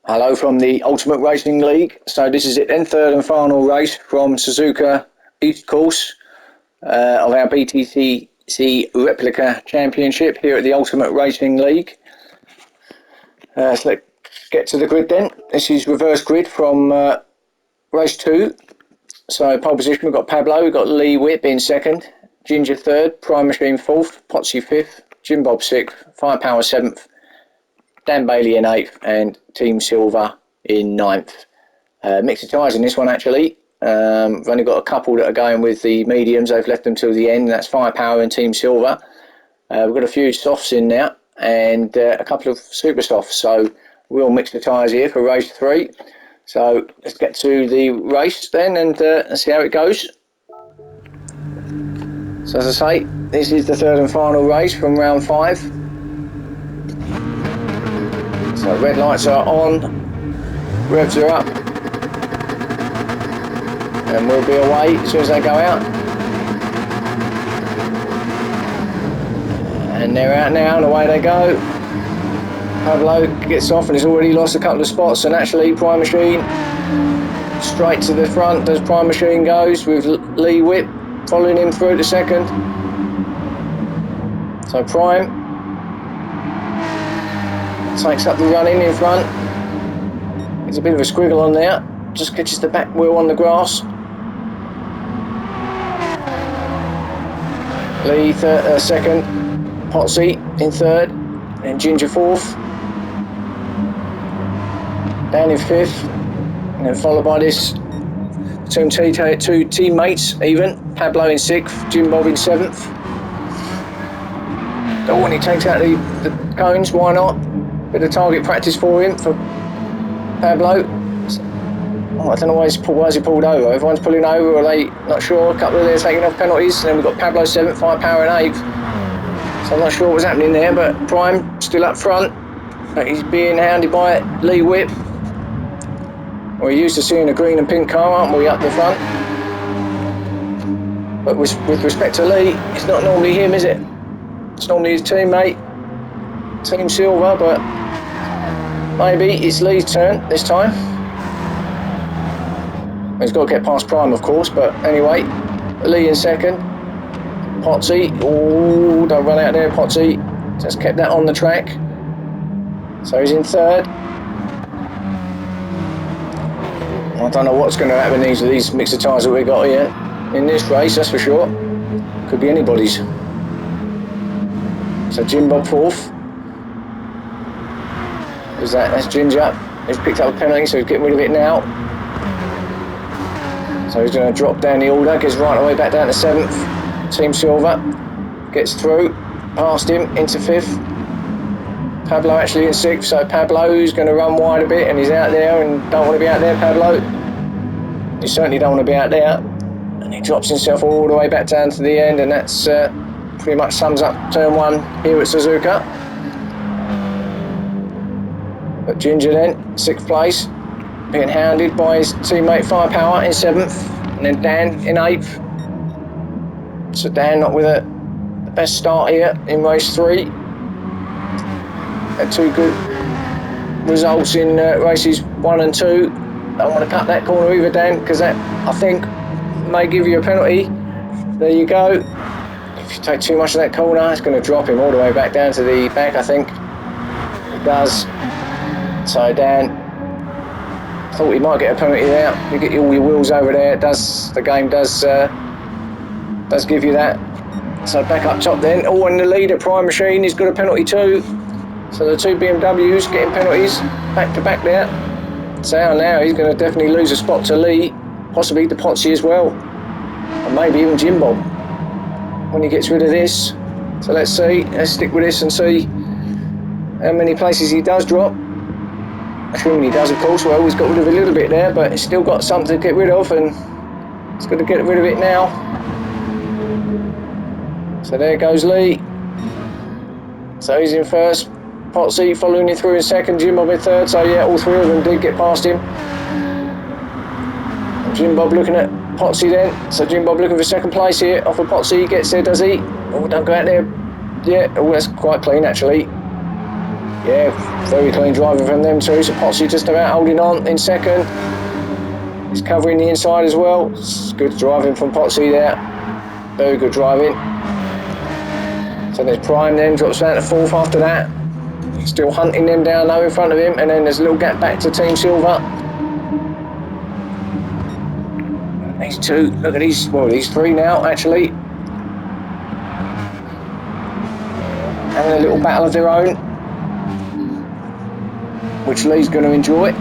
Hello from the Ultimate Racing League. So this is it then, third and final race from Suzuka East Course of our BTCC Replica Championship here at the Ultimate Racing League. So let's get to the grid then. This is reverse grid from race 2. So pole position, we've got Pablo, we've got Lee Whip in second, Ginger third, Prime Machine fourth, Potsy fifth, Jim Bob sixth, Firepower seventh, Dan Bailey in 8th and Team Silver in 9th. Mix of tyres in this one actually. We've only got a couple that are going with the mediums. They've left them till the end. That's Firepower and Team Silver. We've got a few softs in there and a couple of super softs. So we'll mix the tyres here for race 3. So let's get to the race then and see how it goes. So as I say, this is the third and final race from round 5. So red lights are on, revs are up, and we'll be away as soon as they go out. And they're out now, and away they go. Pablo gets off and he's already lost a couple of spots, and actually Prime Machine straight to the front as Prime Machine goes with Lee Whip following him through to second. So Prime takes up the running in front. There's a bit of a squiggle on there. Just catches the back wheel on the grass. Lee second, Potsy in third, and Ginger fourth. Dan in fifth, and then followed by this two teammates even. Pablo in sixth, Jim Bob in seventh. Oh, when he takes out the cones, why not? Bit of target practice for him, for Pablo. Oh, I don't know why he's pulled over. Everyone's pulling over, or are they not sure? A couple of them taking off penalties. And then we've got Pablo 7th, Firepower in 8th. So I'm not sure what's happening there, but Prime still up front. But he's being hounded by Lee Whip. We're used to seeing a green and pink car, aren't we, up the front? But with respect to Lee, it's not normally him, is it? It's normally his teammate, Team Silver, but maybe it's Lee's turn this time. He's got to get past Prime, of course, but anyway, Lee in second. Potsy, oh, don't run out there, Potsy. Just kept that on the track. So he's in third. I don't know what's going to happen with these mix of tyres that we've got here in this race, that's for sure. Could be anybody's. So Jim Bob fourth. Who's that? That's Ginger. He's picked up a penalty, so he's getting rid of it now. So he's going to drop down the order, gets right away back down to 7th. Team Silver gets through, past him into 5th. Pablo actually in 6th, so Pablo's going to run wide a bit and he's out there and don't want to be out there, Pablo. You certainly don't want to be out there. And he drops himself all the way back down to the end, and that's pretty much sums up turn 1 here at Suzuka. But Ginger then, 6th place, being hounded by his teammate Firepower in 7th, and then Dan in 8th. So Dan not with the best start here in race 3. Had 2 good results in races 1 and 2. Don't want to cut that corner either, Dan, because that, I think, may give you a penalty. There you go. If you take too much of that corner, it's going to drop him all the way back down to the back, I think. It does. So Dan thought he might get a penalty there. You get all your wheels over there. It does. The game does give you that. So back up top then. Oh, and the leader Prime Machine, he's got a penalty too. So the 2 BMWs getting penalties back to back there. So now he's going to definitely lose a spot to Lee, possibly to Potsy as well, and maybe even Jim Bob when he gets rid of this. So let's see. Let's stick with this and see how many places he does drop. Assuming he does, of course. Well, he's got rid of a little bit there, but he's still got something to get rid of, and he's got to get rid of it now. So there goes Lee. So he's in first. Potsy following him through in second. Jim Bob in third. So yeah, all 3 of them did get past him. And Jim Bob looking at Potsy then. So Jim Bob looking for second place here. Off of Potsy, he gets there, does he? Oh, don't go out there. Yeah, oh, that's quite clean actually. Yeah, very clean driving from them too. So Potsy just about holding on in second. He's covering the inside as well. It's good driving from Potsy there. Very good driving. So there's Prime then, drops down to fourth after that. Still hunting them down though in front of him, and then there's a little gap back to Team Silver. These two, look at these, well, these three now actually. Having a little battle of their own, which Lee's going to enjoy.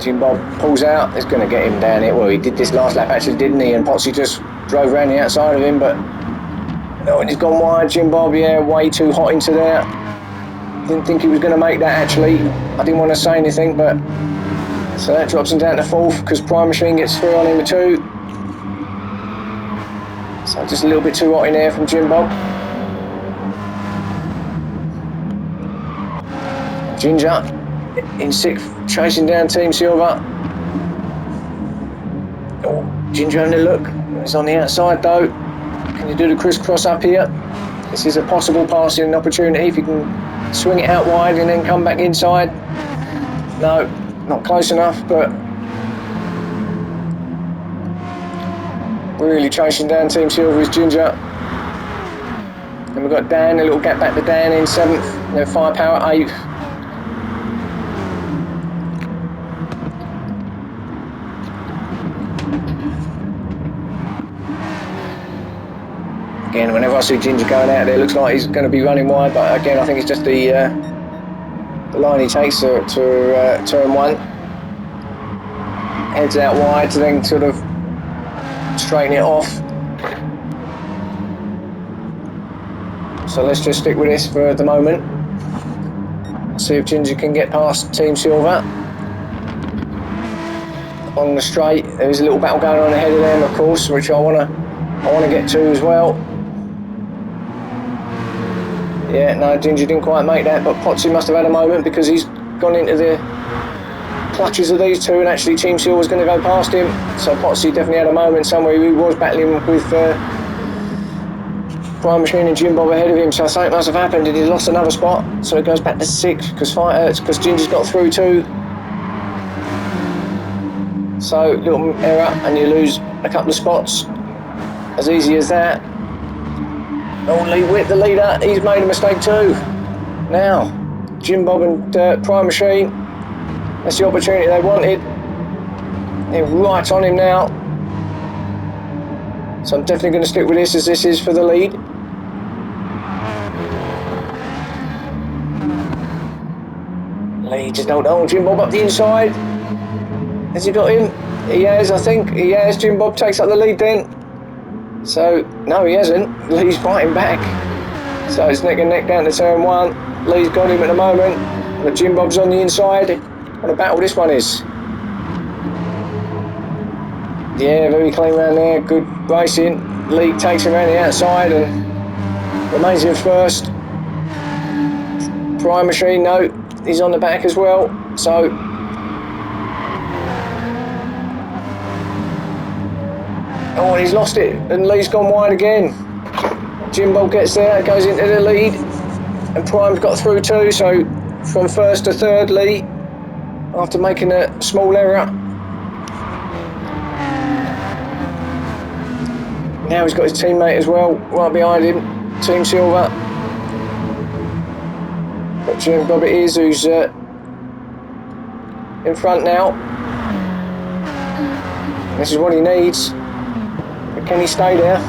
Jim Bob pulls out, it's going to get him down here. Well, he did this last lap actually, didn't he? And Potsy just drove around the outside of him, but no, and he's gone wide. Jim Bob, yeah, way too hot into there. Didn't think he was going to make that actually. I didn't want to say anything, but so that drops him down to fourth because Prime Machine gets through on him with two. So just a little bit too hot in there from Jim Bob. Ginger in sixth, chasing down Team Silver. Oh, Ginger having a look. He's on the outside though. Can you do the crisscross up here? This is a possible passing opportunity if you can swing it out wide and then come back inside. No, not close enough, but really chasing down Team Silver is Ginger. And we've got Dan, a little gap back to Dan in seventh, and then Firepower eighth. Again, whenever I see Ginger going out there, it looks like he's going to be running wide, but again, I think it's just the line he takes to turn one. Heads out wide to then sort of straighten it off. So let's just stick with this for the moment. See if Ginger can get past Team Silver. On the straight, there is a little battle going on ahead of them, of course, which I want to get to as well. Yeah, no, Ginger didn't quite make that, but Potsy must have had a moment because he's gone into the clutches of these two, and actually Team Silver's going to go past him. So Potsy definitely had a moment somewhere. He was battling with Prime Machine and Jim Bob ahead of him, so something must have happened and he lost another spot. So it goes back to sixth because Ginger's got through too. So little error and you lose a couple of spots. As easy as that. Only with the leader, he's made a mistake too. Now, Jim Bob and Prime Machine, that's the opportunity they wanted. They're right on him now. So I'm definitely going to stick with this as this is for the lead. Lee just hold on, Jim Bob up the inside. Has he got him? He has, I think. He has. Jim Bob takes up the lead then. So, no, he hasn't. Lee's fighting back. So it's neck and neck down to turn one. Lee's got him at the moment. But Jim Bob's on the inside. What a battle this one is. Yeah, very clean around there. Good racing. Lee takes him around the outside and remains in first. Prime Machine, no, he's on the back as well. So, oh, and he's lost it, and Lee's gone wide again. Jim Bob gets there, goes into the lead, and Prime's got through too, so from first to third, Lee, after making a small error. Now he's got his teammate as well, right behind him, Team Silver. But Jim Bob it is who's in front now. This is what he needs. Can he stay there?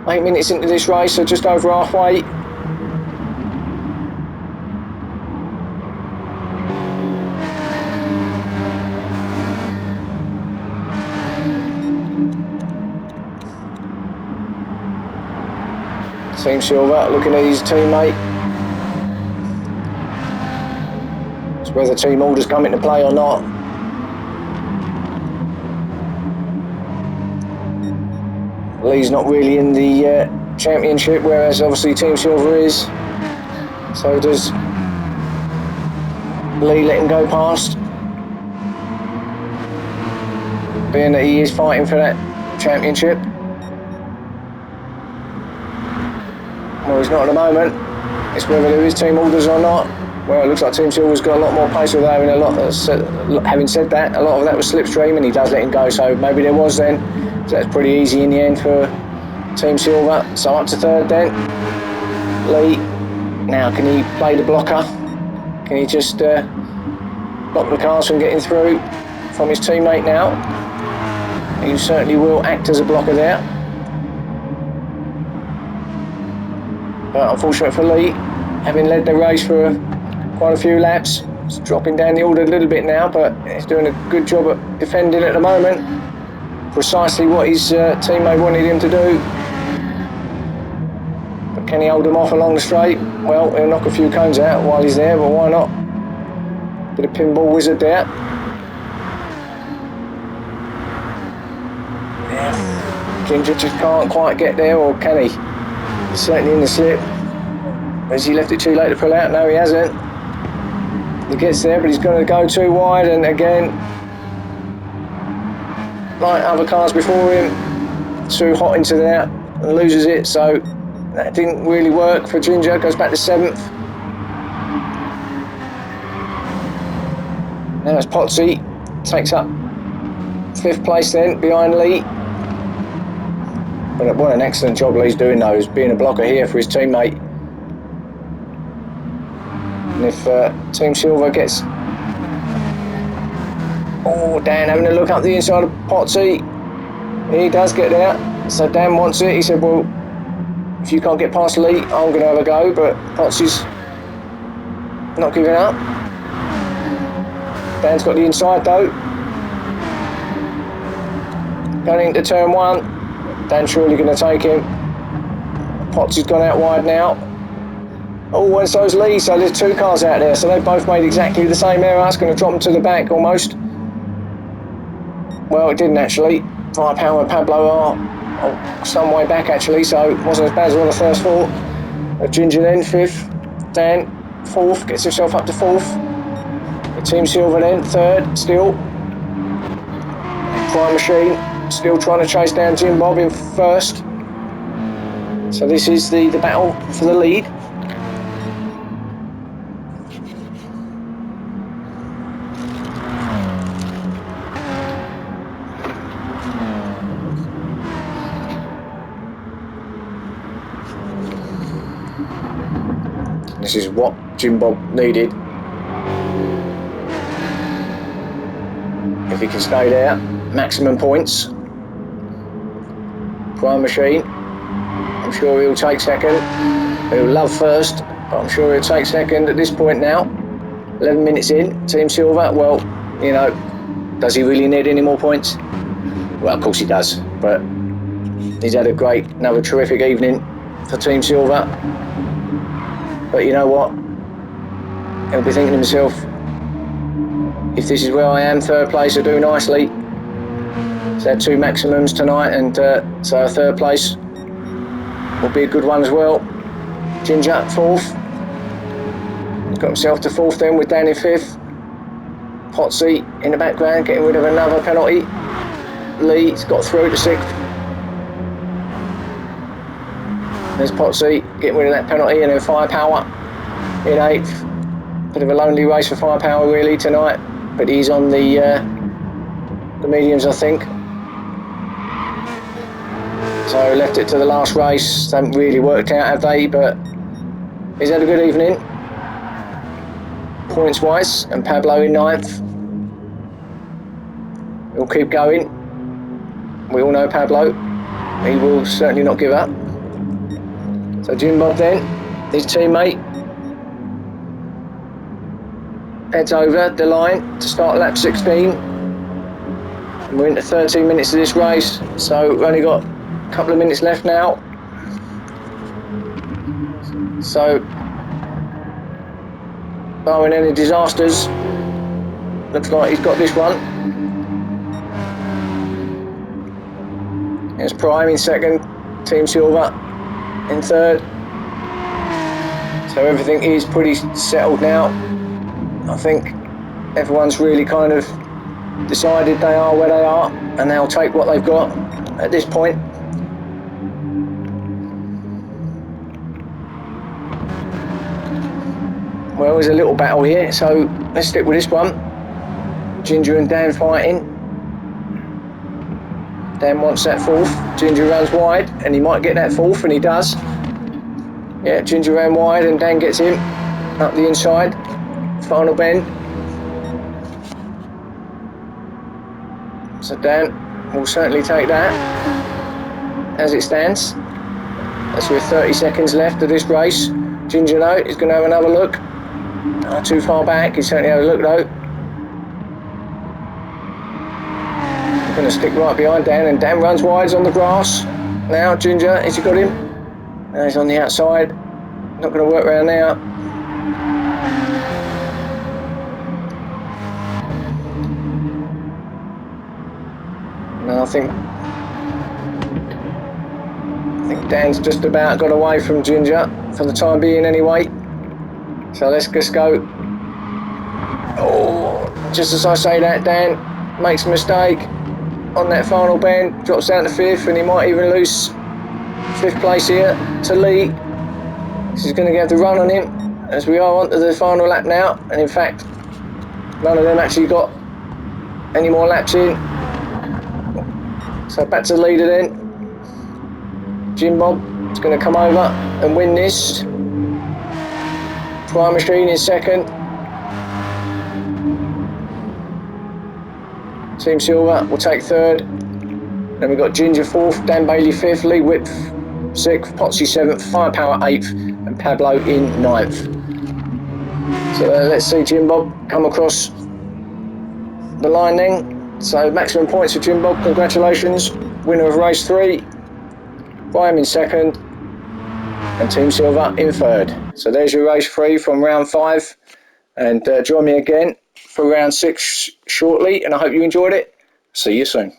8 minutes into this race, so just over halfway. Team Silver looking at his teammate. It's whether team orders come into play or not. Lee's not really in the championship, whereas obviously Team Silver is. So does Lee let him go past? being that he is fighting for that championship. Well, he's not at the moment. It's whether there is team orders or not. Well, it looks like Team Silver's got a lot more pace without having a lot. Having said that, a lot of that was slipstream, and he does let him go. So maybe there was then. So that's pretty easy in the end for Team Silver. So up to third then. Lee. Now, can he play the blocker? Can he just block the cars from getting through from his teammate now? He certainly will act as a blocker there. But unfortunate for Lee, having led the race for quite a few laps, he's dropping down the order a little bit now, but he's doing a good job at defending at the moment. Precisely what his teammate wanted him to do. But can he hold him off along the straight? Well, he'll knock a few cones out while he's there, but why not? Bit of pinball wizard there. Yeah. Ginger just can't quite get there, or can he? He's certainly in the slip. Has he left it too late to pull out? No, he hasn't. He gets there, but he's going to go too wide, and again, like other cars before him, too hot into there and loses it. So that didn't really work for Ginger. Goes back to 7th. Now it's Potsy, takes up 5th place then behind Lee. But what an excellent job Lee's doing though, is being a blocker here for his teammate. And if Team Silver gets... Oh, Dan having a look up the inside of Potsy. He does get there. So Dan wants it. He said, well, if you can't get past Lee, I'm going to have a go. But Potsy's not giving up. Dan's got the inside though. Going into turn 1. Dan's surely going to take him. Potsy's gone out wide now. Oh, and so's Lee, so there's 2 cars out there, so they both made exactly the same error. It's going to drop them to the back almost. Well, it didn't actually. Firepower and Pablo are some way back actually, so it wasn't as bad as what I first thought. Ginger then 5th, Dan 4th, gets himself up to 4th. Team Silver then 3rd still. Prime Machine still trying to chase down Jim Bob in 1st. So this is the battle for the lead. This is what Jim Bob needed. If he can stay there, maximum points. Prime Machine, I'm sure he'll take 2nd. He'll love 1st, but I'm sure he'll take 2nd at this point now. 11 minutes in, Team Silver, well, you know, does he really need any more points? Well, of course he does, but he's had another terrific evening for Team Silver. But you know what? He'll be thinking to himself, if this is where I am, 3rd place, I do nicely. He's had 2 maximums tonight, and so a 3rd place will be a good one as well. Ginger 4th. He's got himself to 4th then with Dan in 5th. Potsy in the background, getting rid of another penalty. Lee's got through to 6th. There's Potsy getting rid of that penalty, and then Firepower in 8th. Bit of a lonely race for Firepower really tonight, but he's on the mediums, I think. So left it to the last race. They haven't really worked out, have they? But he's had a good evening, points wise, and Pablo in 9th. He'll keep going. We all know Pablo. He will certainly not give up. So Jim Bob then, his teammate, heads over the line to start lap 16. And we're into 13 minutes of this race, so we've only got a couple of minutes left now. So, barring any disasters, looks like he's got this one. There's Prime in 2nd, Team Silver in 3rd. So everything is pretty settled now. I think everyone's really kind of decided they are where they are, and they'll take what they've got at this point. Well, there's a little battle here, so let's stick with this one. Ginger and Dan fighting. Dan wants that fourth. Ginger runs wide, and he might get that fourth, and he does. Yeah, Ginger ran wide, and Dan gets him up the inside. Final bend. So Dan will certainly take that as it stands. That's with 30 seconds left of this race. Ginger, though, is going to have another look. Not too far back, he's certainly had a look, though. Going to stick right behind Dan, and Dan runs wide on the grass. Now, Ginger, has he got him? Now he's on the outside. Not going to work around now. No, I think Dan's just about got away from Ginger for the time being anyway. So let's just go. Oh, just as I say that, Dan makes a mistake on that final bend, drops down to fifth, and he might even lose fifth place here to Lee. He's going to have to run on him as we are onto the final lap now, and in fact none of them actually got any more laps in. So back to the leader then. Jim Bob is going to come over and win this. Prime Machine in second. Team Silver will take third. Then we've got Ginger fourth, Dan Bailey fifth, Lee Whip sixth, Potsy seventh, Firepower eighth, and Pablo in ninth. So let's see Jim Bob come across the line then. So maximum points for Jim Bob, congratulations. Winner of race 3. Graham in second, and Team Silver in third. So there's your race 3 from round 5. And join me again for round 6 shortly, and I hope you enjoyed it. See you soon.